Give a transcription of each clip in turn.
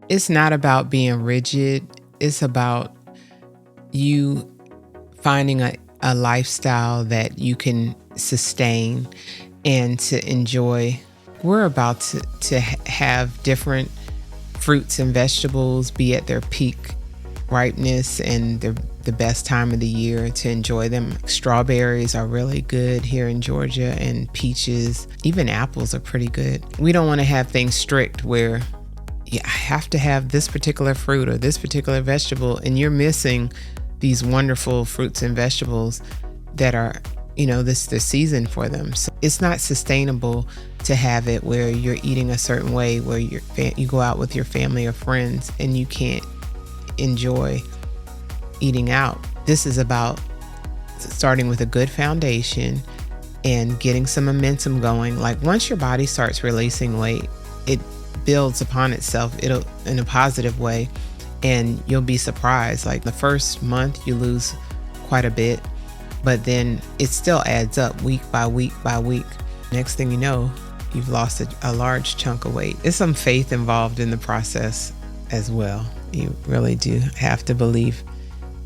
It's not about being rigid. It's about you finding a lifestyle that you can sustain and to enjoy. We're about to have different fruits and vegetables be at their peak ripeness and the best time of the year to enjoy them. Strawberries are really good here in Georgia, and peaches, even apples are pretty good. We don't want to have things strict where I have to have this particular fruit or this particular vegetable, and you're missing these wonderful fruits and vegetables that are, this the season for them. So it's not sustainable to have it where you're eating a certain way, where you go out with your family or friends and you can't enjoy eating out. This is about starting with a good foundation and getting some momentum going. Like once your body starts releasing weight, it builds upon itself in a positive way, and you'll be surprised. Like the first month you lose quite a bit, but then it still adds up week by week by week. Next thing you know, you've lost a large chunk of weight. There's some faith involved in the process as well. You really do have to believe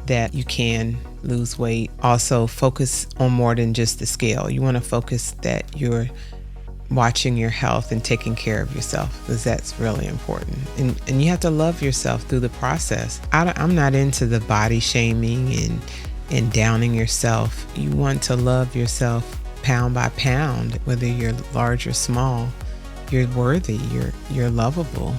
that you can lose weight. Also focus on more than just the scale. You want to focus that you're watching your health and taking care of yourself, because that's really important. And you have to love yourself through the process. I'm not into the body shaming and downing yourself. You want to love yourself pound by pound, whether you're large or small. You're worthy, you're lovable.